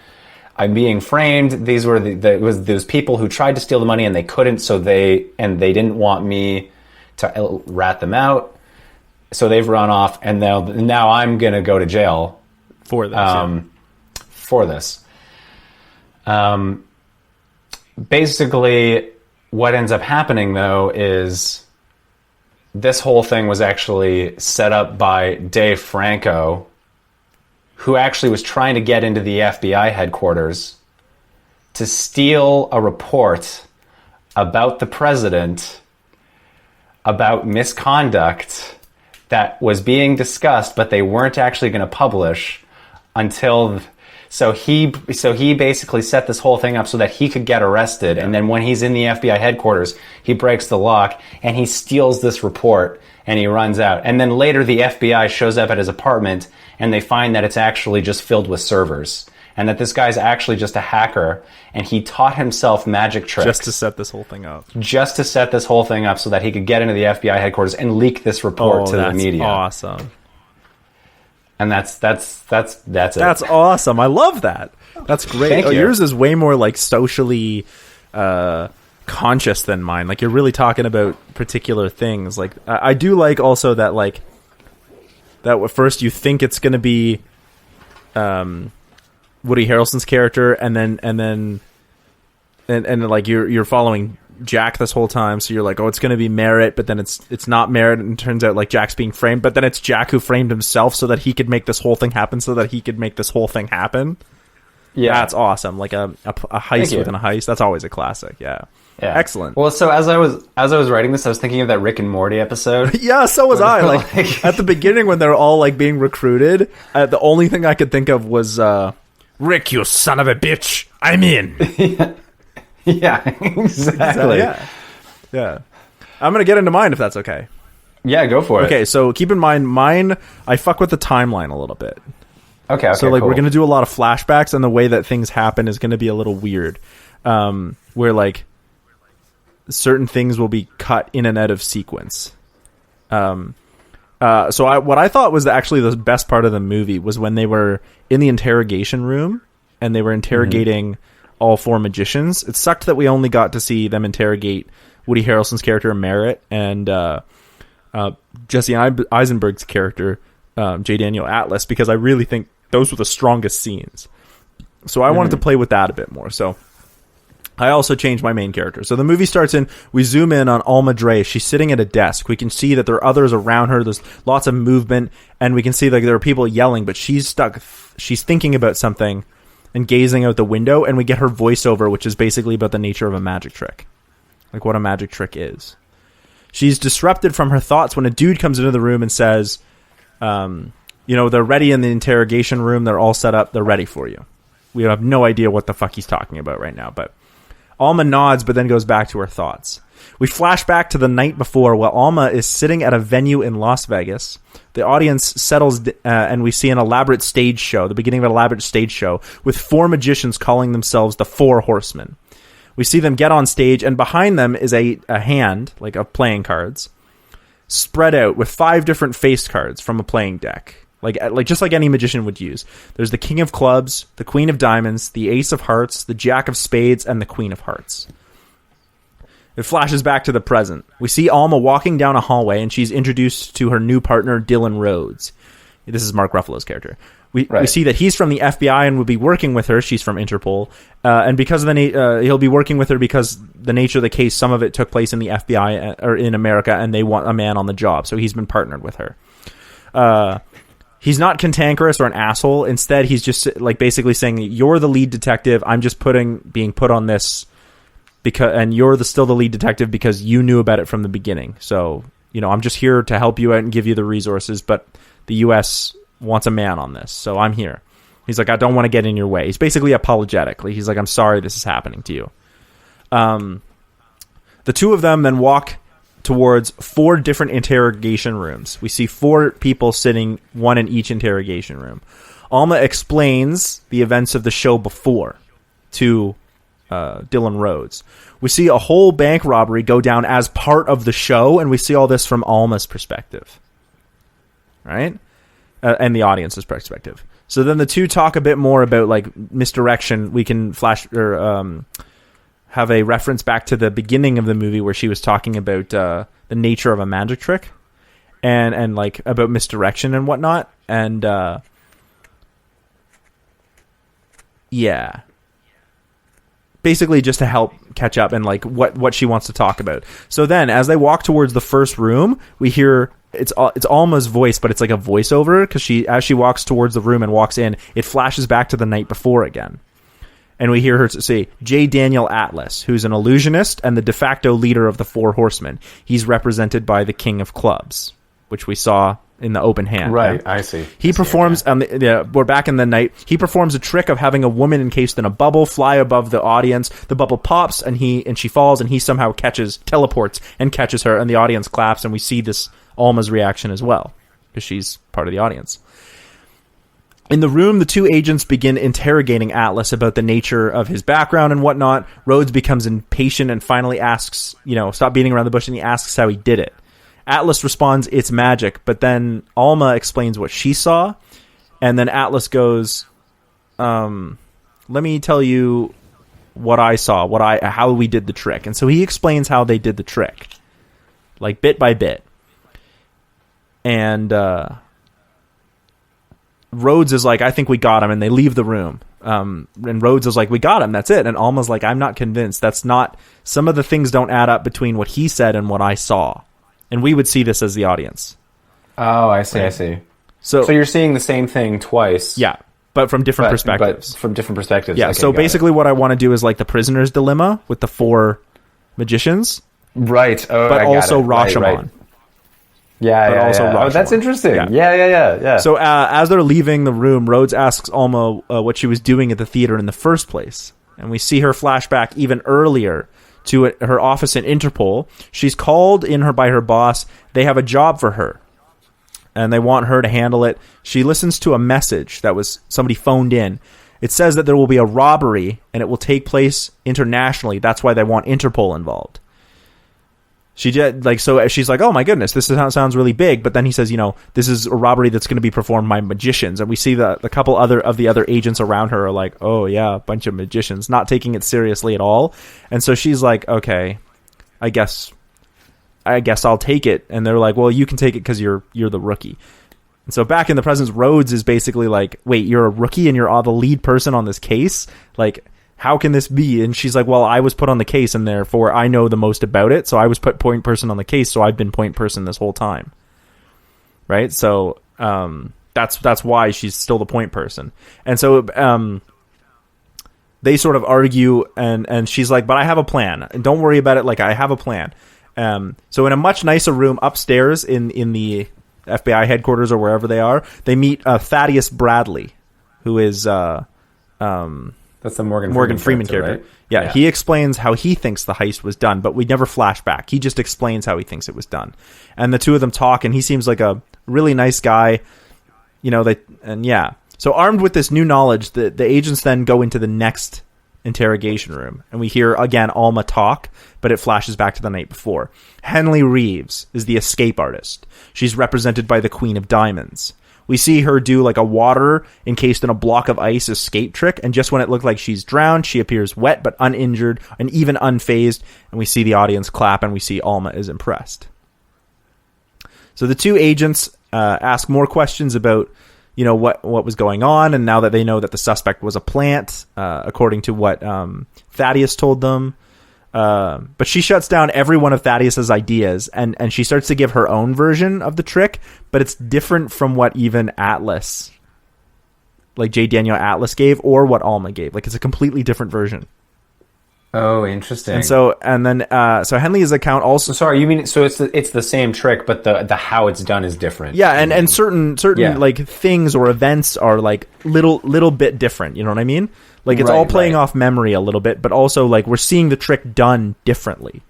I'm being framed. These were those people who tried to steal the money and they couldn't, so they didn't want me to rat them out. So they've run off, and now I'm going to go to jail for this. Basically, what ends up happening, though, is this whole thing was actually set up by Dave Franco, who actually was trying to get into the FBI headquarters to steal a report about the president, about misconduct that was being discussed, but they weren't actually going to publish until. So he basically set this whole thing up so that he could get arrested, and then when he's in the FBI headquarters, he breaks the lock and he steals this report and he runs out. And then later the FBI shows up at his apartment and they find that it's actually just filled with servers, and that this guy's actually just a hacker, and he taught himself magic tricks just to set this whole thing up. Just to set this whole thing up so that he could get into the FBI headquarters and leak this report to the media. Awesome. And that's it. That's awesome. I love that. That's great. Thank you. Yours is way more like socially conscious than mine. Like, you're really talking about particular things. Like, I do like also that, like, that at first you think it's going to be Woody Harrelson's character, and then like you're following Jack this whole time, so you're like, oh, it's going to be Merritt, but then it's not Merritt, and it turns out like Jack's being framed, but then it's Jack who framed himself so that he could make this whole thing happen, That's awesome. Like a heist within a heist. That's always a classic. Yeah. Excellent. Well, so as I was writing this, I was thinking of that Rick and Morty episode. Yeah, so was I. Like at the beginning when they're all like being recruited, the only thing I could think of was Rick, you son of a bitch, I'm in. Yeah, exactly. Yeah. I'm gonna get into mine if that's okay. Yeah, go for it. Okay, so keep in mind, mine, I fuck with the timeline a little bit. Okay, so like cool. we're gonna do a lot of flashbacks, and the way that things happen is gonna be a little weird. Where like certain things will be cut in and out of sequence. So what I thought was actually the best part of the movie was when they were in the interrogation room and they were interrogating all four magicians. It sucked that we only got to see them interrogate Woody Harrelson's character Merritt and Jesse Eisenberg's character J. Daniel Atlas, because I really think those were the strongest scenes. So I wanted to play with that a bit more. So I also changed my main character. So the movie starts in, we zoom in on Alma Dre. She's sitting at a desk. We can see that there are others around her. There's lots of movement, and we can see like there are people yelling, but she's stuck. She's thinking about something and gazing out the window, and we get her voiceover, which is basically about the nature of a magic trick, like what a magic trick is. She's disrupted from her thoughts when a dude comes into the room and says, they're ready in the interrogation room. They're all set up. They're ready for you. We have no idea what the fuck he's talking about right now, but Alma nods, but then goes back to her thoughts. We flash back to the night before while Alma is sitting at a venue in Las Vegas. The audience settles, and we see an elaborate stage show, the beginning of an elaborate stage show, with four magicians calling themselves the Four Horsemen. We see them get on stage, and behind them is a hand, like of playing cards, spread out with 5 different face cards from a playing deck. Like just like any magician would use. There's the King of Clubs, the Queen of Diamonds, the Ace of Hearts, the Jack of Spades, and the Queen of Hearts. It flashes back to the present. We see Alma walking down a hallway, and she's introduced to her new partner, Dylan Rhodes. This is Mark Ruffalo's character. We see that he's from the FBI and will be working with her. She's from Interpol. And because of he'll be working with her because the nature of the case, some of it took place in the FBI or in America, and they want a man on the job. So he's been partnered with her. He's not cantankerous or an asshole. Instead, he's just like basically saying, "You're the lead detective. I'm just being put on this and you're still the lead detective because you knew about it from the beginning. So I'm just here to help you out and give you the resources. But the U.S. wants a man on this, so I'm here." He's like, "I don't want to get in your way." He's basically apologetic. He's like, "I'm sorry this is happening to you." The two of them then walk towards 4 different interrogation rooms. We see 4 people sitting, one in each interrogation room. Alma explains the events of the show before to Dylan Rhodes. We see a whole bank robbery go down as part of the show, and we see all this from Alma's perspective, right? And the audience's perspective. So then the two talk a bit more about like misdirection. We can flash or have a reference back to the beginning of the movie where she was talking about the nature of a magic trick and like about misdirection and whatnot. And basically just to help catch up and like what she wants to talk about. So then as they walk towards the first room, we hear it's Alma's voice, but it's like a voiceover because as she walks towards the room and walks in, it flashes back to the night before again. And we hear her say, J. Daniel Atlas, who's an illusionist and the de facto leader of the Four Horsemen. He's represented by the King of Clubs, which we saw in the open hand. Right, I see. He performs, we're back in the night. He performs a trick of having a woman encased in a bubble fly above the audience. The bubble pops and she falls, and he somehow teleports and catches her, and the audience claps, and we see this Alma's reaction as well, because she's part of the audience. In the room, the two agents begin interrogating Atlas about the nature of his background and whatnot. Rhodes becomes impatient and finally asks, stop beating around the bush, and he asks how he did it. Atlas responds, "It's magic," but then Alma explains what she saw, and then Atlas goes, "Let me tell you what I saw, how we did the trick." And so he explains how they did the trick, like bit by bit. And Rhodes is like, "I think we got him," and they leave the room. And Rhodes is like, "We got him, that's it." And Alma's like, "I'm not convinced. Some of the things don't add up between what he said and what I saw." And we would see this as the audience. Oh, I see, right? I see. So you're seeing the same thing twice. Yeah. but from different perspectives. But from different perspectives. Yeah. Okay, so basically, what I want to do is like the prisoner's dilemma with the 4 magicians, right? Oh, but also Rashomon. Right. Yeah, Oh, that's interesting. Yeah. So as they're leaving the room, Rhodes asks Alma what she was doing at the theater in the first place, and we see her flashback even earlier to her office in Interpol. She's called in by her boss. They have a job for her, and they want her to handle it. She listens to a message that was somebody phoned in. It says that there will be a robbery, and it will take place internationally. That's why they want Interpol involved. She did so. She's like, "Oh my goodness, this sounds really big." But then he says, "This is a robbery that's going to be performed by magicians." And we see the couple of the other agents around her are like, "Oh yeah, a bunch of magicians," not taking it seriously at all. And so she's like, "Okay, I guess I'll take it." And they're like, "Well, you can take it because you're the rookie." And so back in the present, Rhodes is basically like, "Wait, you're a rookie and you're the lead person on this case? Like, how can this be?" And she's like, "Well, I was put on the case, and therefore I know the most about it. So I was put point person on the case, so I've been point person this whole time." Right? So that's why she's still the point person. And so they sort of argue, and she's like, "But I have a plan, and don't worry about it. Like, I have a plan." So in a much nicer room upstairs in the FBI headquarters or wherever they are, they meet Thaddeus Bradley, who is that's the Morgan Freeman character. Right? Yeah, he explains how he thinks the heist was done, but we never flash back. He just explains how he thinks it was done. And the two of them talk, and he seems like a really nice guy. So armed with this new knowledge, the agents then go into the next interrogation room, and we hear again Alma talk, but it flashes back to the night before. Henley Reeves is the escape artist. She's represented by the Queen of Diamonds. We see her do like a water encased in a block of ice escape trick, and just when it looked like she's drowned, she appears wet but uninjured and even unfazed, and we see the audience clap, and we see Alma is impressed. So the two agents ask more questions about what was going on, and now that they know that the suspect was a plant, according to what Thaddeus told them. But she shuts down every one of Thaddeus's ideas, and she starts to give her own version of the trick, but it's different from what even Atlas, like J. Daniel Atlas gave, or what Alma gave. Like, it's a completely different version. Oh, interesting. And so Henley's account also. Sorry, you mean it's the same trick, but the how it's done is different. Yeah, and certain like things or events are like little bit different. You know what I mean? Like, it's all playing off memory a little bit, but also like we're seeing the trick done differently,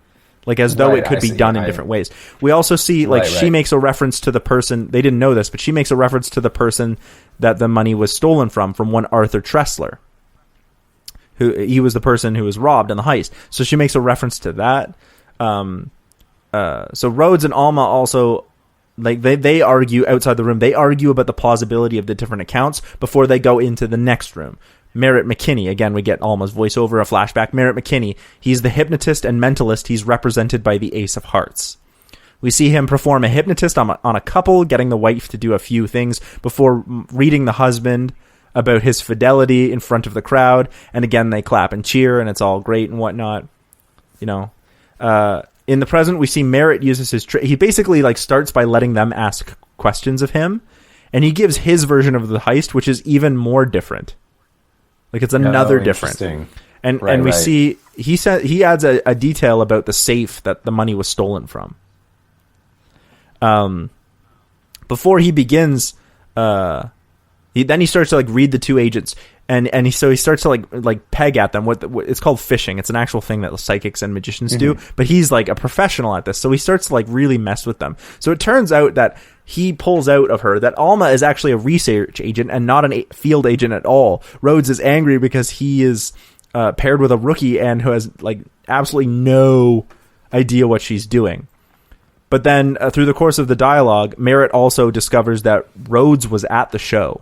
like as though it could be done in different ways. We also see she makes a reference to the person. They didn't know this, but she makes a reference to the person that the money was stolen from one Arthur Tressler. He was the person who was robbed in the heist. So she makes a reference to that. So Rhodes and Alma also, like, they argue outside the room. They argue about the plausibility of the different accounts before they go into the next room. Merritt McKinney, again, we get Alma's voiceover, a flashback. Merritt McKinney, he's the hypnotist and mentalist. He's represented by the Ace of Hearts. We see him perform a hypnotist on a couple, getting the wife to do a few things before reading the husband about his fidelity in front of the crowd, and again they clap and cheer, and it's all great and whatnot. In the present, we see Merritt uses his trick. He basically like starts by letting them ask questions of him, and he gives his version of the heist, which is even more different. Like, it's another different. And we see he adds a detail about the safe that the money was stolen from. Before he begins, he starts to like read the two agents, and he starts to like peg at them. What it's called phishing. It's an actual thing that psychics and magicians do, but he's like a professional at this, so he starts to like really mess with them. So it turns out that he pulls out of her that Alma is actually a research agent and not a field agent at all. Rhodes is angry because he is paired with a rookie and who has like absolutely no idea what she's doing. But then through the course of the dialogue, Merritt also discovers that Rhodes was at the show.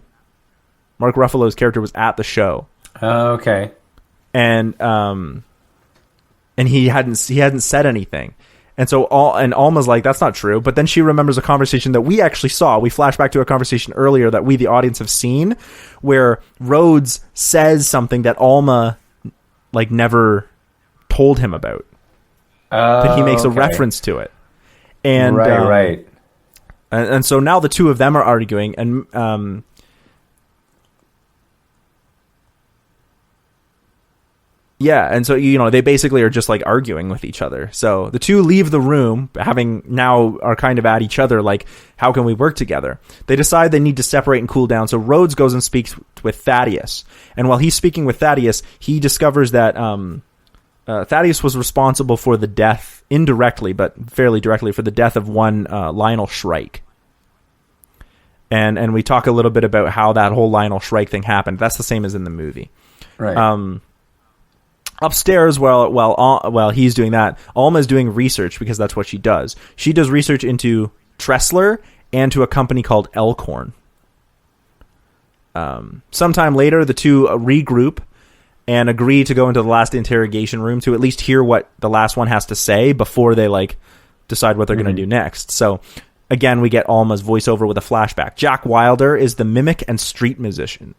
Mark Ruffalo's character was at the show. Oh, okay. And he hadn't said anything. And so Alma's like, that's not true. But then she remembers a conversation that we actually saw. We flash back to a conversation earlier that we, the audience, have seen, where Rhodes says something that Alma like never told him about. But he makes a reference to it. And right. And so now the two of them are arguing, and Yeah, and so, they basically are just, like, arguing with each other. So the two leave the room, having now are kind of at each other, like, how can we work together? They decide they need to separate and cool down, so Rhodes goes and speaks with Thaddeus. And while he's speaking with Thaddeus, he discovers that Thaddeus was responsible for the death, indirectly, but fairly directly, for the death of one Lionel Shrike. And we talk a little bit about how that whole Lionel Shrike thing happened. That's the same as in the movie. Right. Upstairs, while he's doing that, Alma's doing research because that's what she does. She does research into Tressler and to a company called Elkhorn. Sometime later, the two regroup and agree to go into the last interrogation room to at least hear what the last one has to say before they decide what they're going to do next. So again, we get Alma's voiceover with a flashback. Jack Wilder is the mimic and street magician.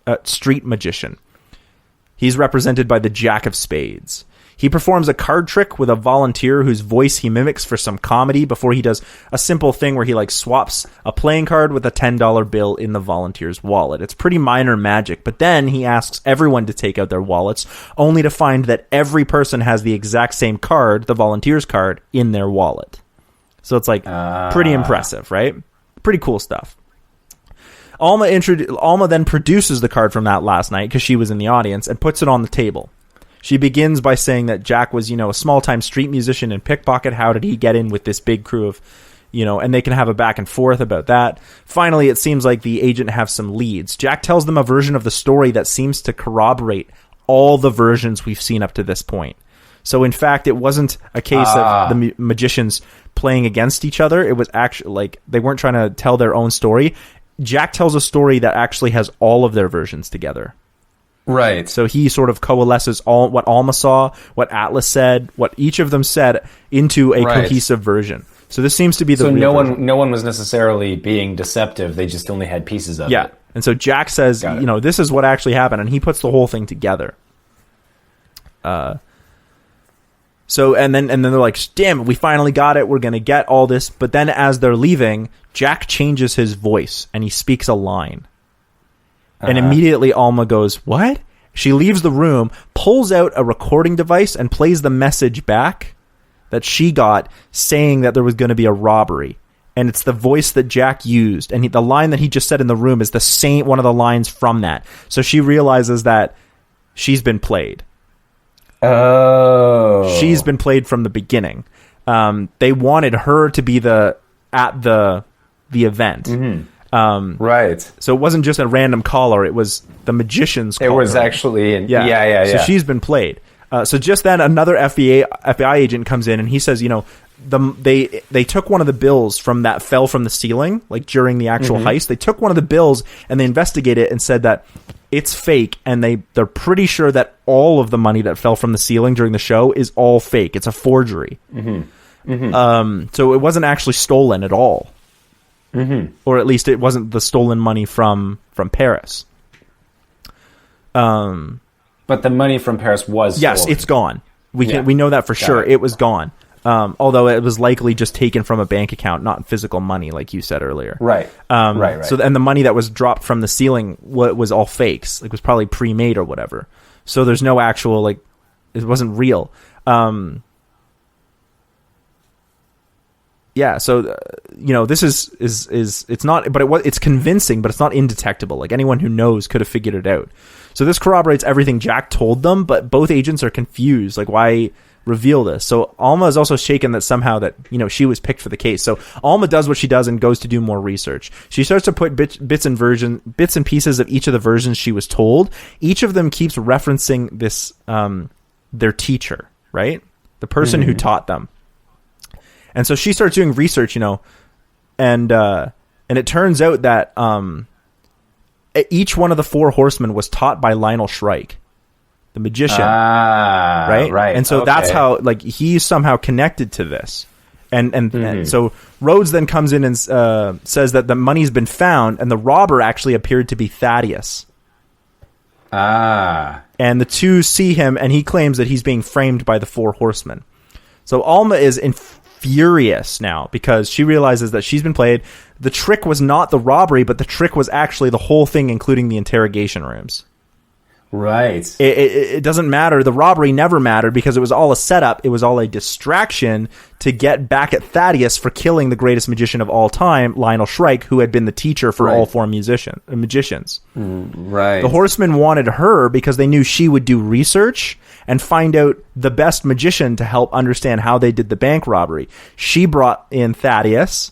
He's represented by the Jack of Spades. He performs a card trick with a volunteer whose voice he mimics for some comedy before he does a simple thing where he swaps a playing card with a $10 bill in the volunteer's wallet. It's pretty minor magic, but then he asks everyone to take out their wallets, only to find that every person has the exact same card, the volunteer's card, in their wallet. So it's pretty impressive, right? Pretty cool stuff. Alma then produces the card from that last night because she was in the audience and puts it on the table. She begins by saying that Jack was, a small-time street musician and pickpocket. How did he get in with this big crew of, and they can have a back and forth about that. Finally, it seems like the agent have some leads. Jack tells them a version of the story that seems to corroborate all the versions we've seen up to this point. So, in fact, it wasn't a case of the magicians playing against each other. It was actually, they weren't trying to tell their own story. Jack tells a story that actually has all of their versions together. Right. So he sort of coalesces all what Alma saw, what Atlas said, what each of them said into a cohesive version. So this seems to be the real version. No one was necessarily being deceptive. They just only had pieces of it. Yeah. And so Jack says, this is what actually happened, and he puts the whole thing together. So and then they're like, damn it, we finally got it. We're going to get all this. But then as they're leaving, Jack changes his voice and he speaks a line. And immediately Alma goes, what? She leaves the room, pulls out a recording device and plays the message back that she got saying that there was going to be a robbery. And it's the voice that Jack used. And the line that he just said in the room is the same, one of the lines from that. So she realizes that she's been played. Oh. She's been played from the beginning. They wanted her to be at the event. Mm-hmm. Right. So it wasn't just a random caller. It was the magician's caller. It was actually... Yeah. So she's been played. So just then another FBI agent comes in and he says, they took one of the bills from that fell from the ceiling, during the actual heist. They took one of the bills and they investigated it and said that it's fake, and they're pretty sure that all of the money that fell from the ceiling during the show is all fake. It's a forgery. So it wasn't actually stolen at all. Or at least it wasn't the stolen money from Paris. But the money from Paris was yes, stolen. It's gone. We know that for sure. It was gone. Although it was likely just taken from a bank account, not physical money, like you said earlier. Right. Right. So, and the money that was dropped from the ceiling was all fakes. It was probably pre-made or whatever. So there's no actual, it wasn't real. Yeah, so this is it's not, but it's convincing, but it's not indetectable. Anyone who knows could have figured it out. So this corroborates everything Jack told them, but both agents are confused. Why reveal this? So Alma is also shaken that somehow that she was picked for the case. So Alma does what she does and goes to do more research. She starts to put bits and pieces of each of the versions she was told. Each of them keeps referencing this their teacher, right? The person who taught them. And so she starts doing research, and it turns out that each one of the four horsemen was taught by Lionel Shrike, the magician. Right. And so that's how he's somehow connected to this. And so Rhodes then comes in and says that the money's been found, and the robber actually appeared to be Thaddeus. And the two see him, and he claims that he's being framed by the four horsemen. So Alma is furious now because she realizes that she's been played. The trick was not the robbery, but the trick was actually the whole thing, including the interrogation rooms. Right. It doesn't matter. The robbery never mattered because it was all a setup. It was all a distraction to get back at Thaddeus for killing the greatest magician of all time, Lionel Shrike, who had been the teacher for all four magicians. Right. The Horsemen wanted her because they knew she would do research and find out the best magician to help understand how they did the bank robbery. She brought in Thaddeus,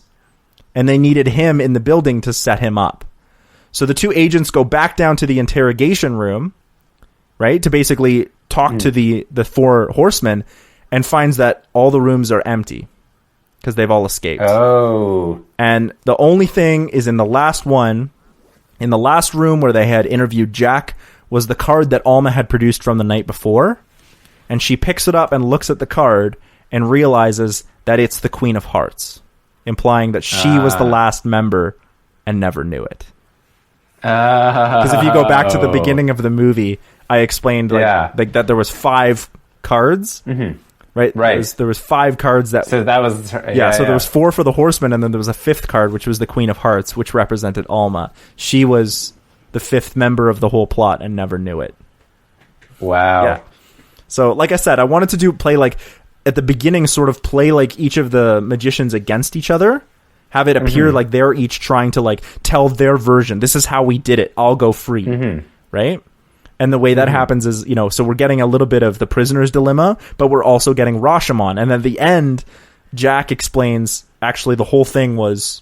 and they needed him in the building to set him up. So the two agents go back down to the interrogation room, right, to basically talk to the four horsemen, and finds that all the rooms are empty because they've all escaped. Oh. And the only thing is in the last one, in the last room where they had interviewed Jack, was the card that Alma had produced from the night before. And she picks it up and looks at the card and realizes that it's the Queen of Hearts, implying that she was the last member and never knew it. Because if you go back to the beginning of the movie, I explained like that there was 5 cards, right? There was 5 cards that. So that was so there was 4 for the Horsemen, and then there was a 5th card, which was the Queen of Hearts, which represented Alma. She was the 5th member of the whole plot and never knew it. Wow. Yeah. So, like I said, I wanted to play like at the beginning, sort of play like each of the magicians against each other. Have it appear like they're each trying to like tell their version. This is how we did it. I'll go free. Right? And the way that happens is, you know, so we're getting a little bit of the prisoner's dilemma, but we're also getting Rashomon. And at the end, Jack explains actually the whole thing was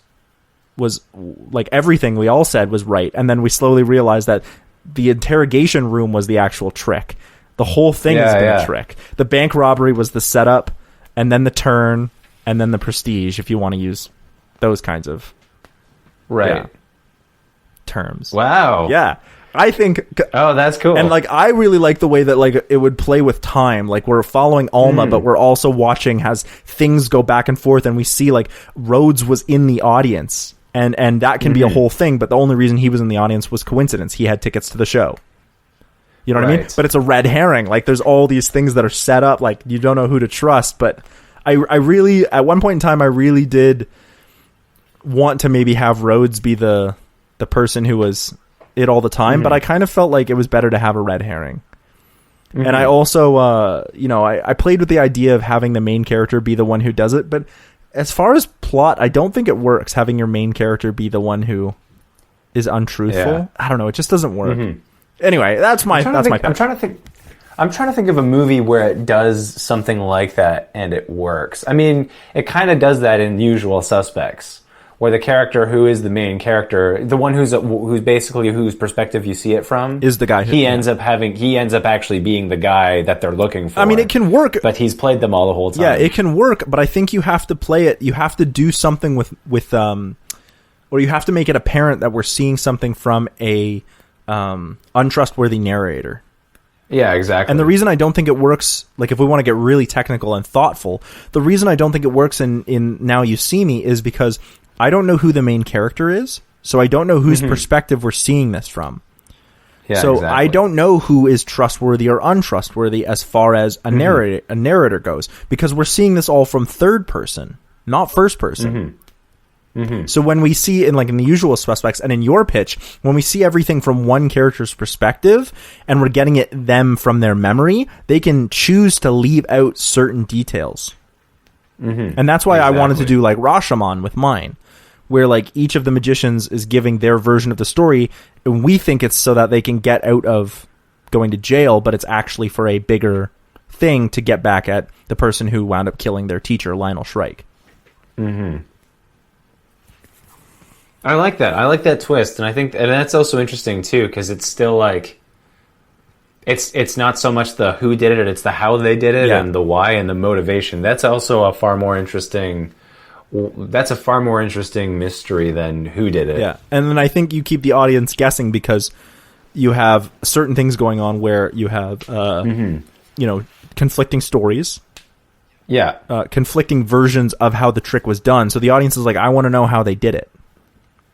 like everything we all said was right. And then we slowly realized that the interrogation room was the actual trick. The whole thing has been a trick. The bank robbery was the setup, and then the turn, and then the prestige, if you want to use those kinds of terms. Wow. Yeah. I think... Oh, that's cool. And, like, I really like the way that, like, it would play with time. Like, we're following Alma, but we're also watching as things go back and forth, and we see, like, Rhodes was in the audience, and that can be a whole thing, but the only reason he was in the audience was coincidence. He had tickets to the show. You know what I mean? But it's a red herring. Like, there's all these things that are set up, like, you don't know who to trust, but I really... At one point in time, I really did want to maybe have Rhodes be the person who was it all the time, but I kind of felt like it was better to have a red herring. And I also, you know, I played with the idea of having the main character be the one who does it, but as far as plot, I don't think it works having your main character be the one who is untruthful. Yeah. I don't know, it just doesn't work. Anyway, that's my pitch. I'm trying to think of a movie where it does something like that and it works. I mean, it kind of does that in Usual Suspects, where the character who is the main character, the one who's basically whose perspective you see it from, is the guy who he ends up actually being the guy that they're looking for. I mean, it can work, but he's played them all the whole time. Yeah, it can work, but I think you have to play it. You have to do something with or you have to make it apparent that we're seeing something from a untrustworthy narrator. Yeah, exactly. And the reason I don't think it works, like if we want to get really technical and thoughtful, the reason I don't think it works in Now You See Me is because I don't know who the main character is, so I don't know whose perspective we're seeing this from. Yeah, so exactly. I don't know who is trustworthy or untrustworthy as far as a narrator goes, because we're seeing this all from third person, not first person. So when we see in The Usual Suspects and in your pitch, when we see everything from one character's perspective and we're getting it them from their memory, they can choose to leave out certain details. And that's why I wanted to do like Rashomon with mine, where like each of the magicians is giving their version of the story, and we think it's so that they can get out of going to jail, but it's actually for a bigger thing to get back at the person who wound up killing their teacher, Lionel Shrike. I like that. I like that twist, and I think, and that's also interesting too, because it's still like, it's not so much the who did it, it's the how they did it, and the why and the motivation. That's also a far more interesting. That's a far more interesting mystery than who did it. Yeah, and then I think you keep the audience guessing because you have certain things going on where you have, you know, conflicting stories. Yeah, conflicting versions of how the trick was done. So the audience is like, I want to know how they did it.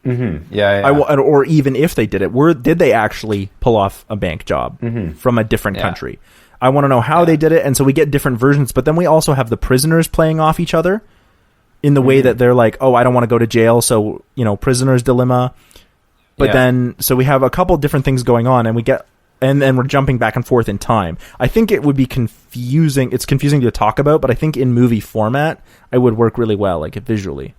Or even if they did it, did they actually pull off a bank job from a different country? I want to know how they did it, and so we get different versions. But then we also have the prisoners playing off each other in the way that they're like, oh, I don't want to go to jail, so, you know, prisoner's dilemma. But then, so we have a couple different things going on, and we get and then we're jumping back and forth in time. I think it would be confusing. It's confusing to talk about, but I think in movie format, it would work really well, like visually.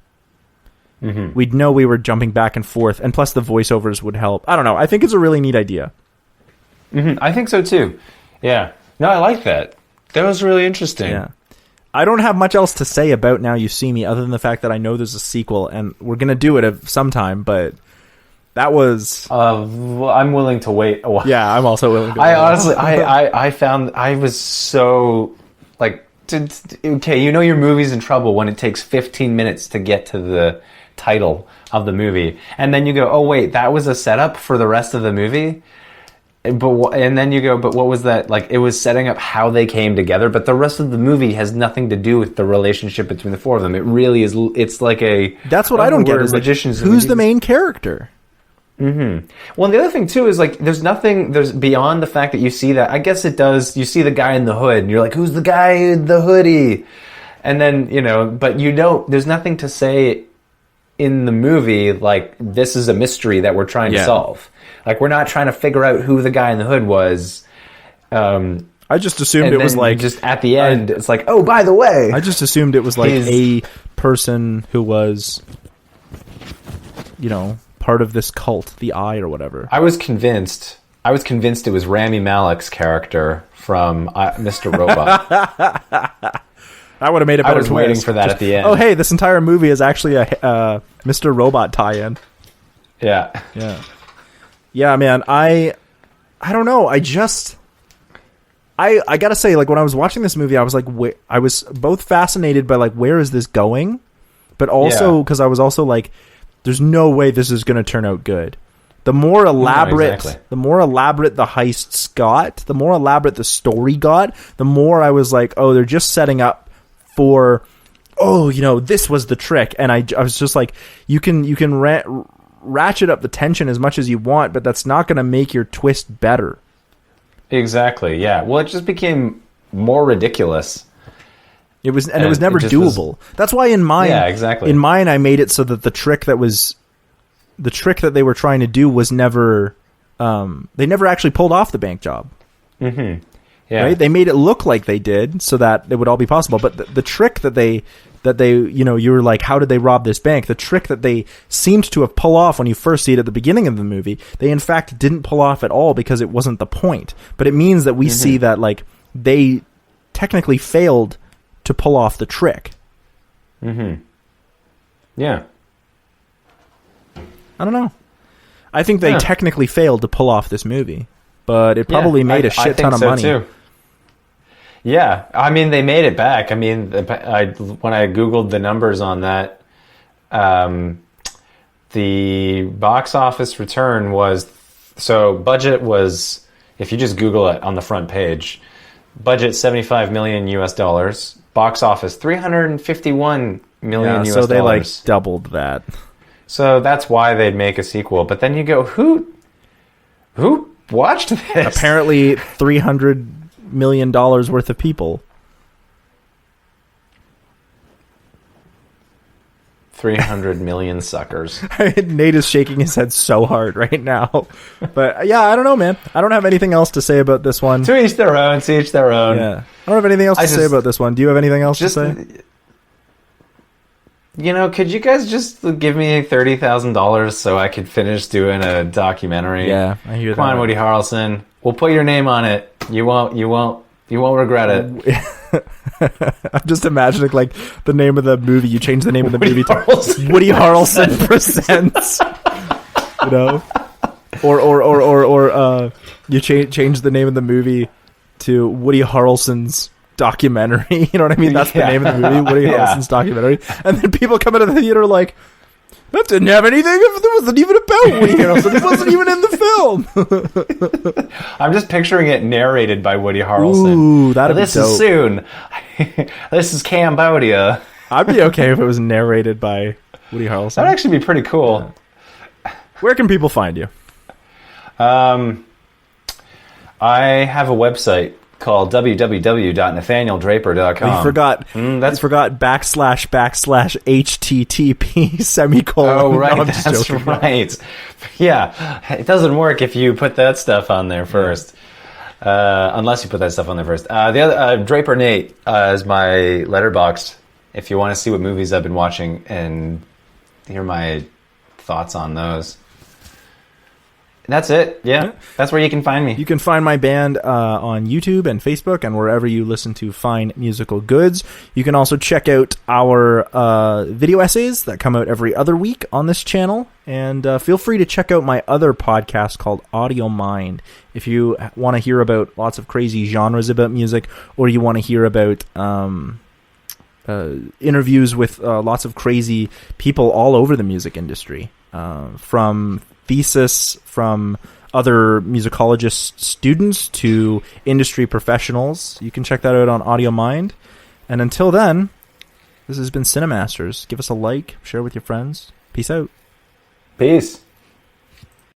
Mm-hmm. We'd know we were jumping back and forth, and plus the voiceovers would help. I don't know. I think it's a really neat idea. Mm-hmm. I think so too. Yeah. No, I like that. That was really interesting. Yeah. I don't have much else to say about Now You See Me, other than the fact that I know there's a sequel, and we're gonna do it sometime. But that was. Well, I'm willing to wait a while. Yeah, I'm also willing to wait. I found I was so like, okay, you know your movie's in trouble when it takes 15 minutes to get to the title of the movie, and then you go, oh wait, that was a setup for the rest of the movie. And then you go, but what was that? Like, it was setting up how they came together, but the rest of the movie has nothing to do with the relationship between the four of them. It really is. It's like a. That's what I don't get. Is like, who's the main character? Mm-hmm. Well, the other thing too is like, there's nothing. There's beyond the fact that you see that. I guess it does. You see the guy in the hood, and you're like, who's the guy in the hoodie? And then but you don't. There's nothing to say in the movie like this is a mystery that we're trying to solve. Like, we're not trying to figure out who the guy in the hood was. I just assumed it was like just at the end. It's like, oh, by the way, I just assumed it was like a person who was, part of this cult, the Eye or whatever. I was convinced it was Rami Malek's character from Mr. Robot. I would have made a better twist. I was waiting for that at the end. Oh, hey, this entire movie is actually a Mr. Robot tie-in. Yeah. Yeah. Yeah, man, I don't know. I gotta say, like, when I was watching this movie, I was like, I was both fascinated by like, where is this going, but also because I was also like, there's no way this is going to turn out good. The more elaborate, the heists got, the more elaborate the story got, the more I was like, oh, they're just setting up for, this was the trick, and I was just like, you can ratchet up the tension as much as you want, but that's not going to make your twist better. Exactly. Yeah. Well, it just became more ridiculous. It was never doable. That's why in mine, in mine, I made it so that the trick that they were trying to do was never, they never actually pulled off the bank job. Mm-hmm. Yeah. Right? They made it look like they did so that it would all be possible. But the trick that they you were like, how did they rob this bank? The trick that they seemed to have pulled off when you first see it at the beginning of the movie, they in fact didn't pull off at all because it wasn't the point. But it means that we see that like they technically failed to pull off the trick. Mm-hmm. Yeah. I don't know. I think they technically failed to pull off this movie, but it probably made a shit ton of money. Too. Yeah, I mean, they made it back. I mean, when I Googled the numbers on that, the box office return was, so budget was, if you just Google it on the front page, budget $75 million US, box office $351 million US. So they like doubled that. So that's why they'd make a sequel. But then you go, who watched this? Apparently $300 million worth of people. 300 million suckers. Nate is shaking his head so hard right now. But yeah, I don't know, man. I don't have anything else to say about this one. To each their own. To each their own. Yeah. I don't have anything else to say about this one. Do you have anything else to say? Could you guys just give me $30,000 so I could finish doing a documentary? Yeah, I hear that. Come on, Woody Harrelson. We'll put your name on it. You won't regret it. I'm just imagining like the name of the movie. You change the name of the movie to Woody Harrelson Presents. Or you change the name of the movie to Woody Harrelson's documentary. You know what I mean? That's the name of the movie, Woody Harrelson's documentary. And then people come into the theater like, that didn't have anything. It wasn't even about Woody Harrelson. It wasn't even in the film. I'm just picturing it narrated by Woody Harrelson. Ooh, that'd be dope. This is soon. This is Cambodia. I'd be okay if it was narrated by Woody Harrelson. That'd actually be pretty cool. Yeah. Where can people find you? I have a website called www.nathanieldraper.com. You forgot. That's you forgot / HTTP semicolon. Oh, right. No, I'm just That's joking. right. Yeah. It doesn't work if you put that stuff on there first. Unless you put that stuff on there first. The other Draper Nate is my letterboxd. If you want to see what movies I've been watching and hear my thoughts on those. That's it. Yeah. That's where you can find me. You can find my band on YouTube and Facebook and wherever you listen to fine musical goods. You can also check out our video essays that come out every other week on this channel. And feel free to check out my other podcast called Audio Mind. If you want to hear about lots of crazy genres about music, or you want to hear about interviews with lots of crazy people all over the music industry, from thesis from other musicologist students to industry professionals. You can check that out on Audio Mind. And until then, this has been CineMasters. Give us a like, share with your friends. Peace out. Peace.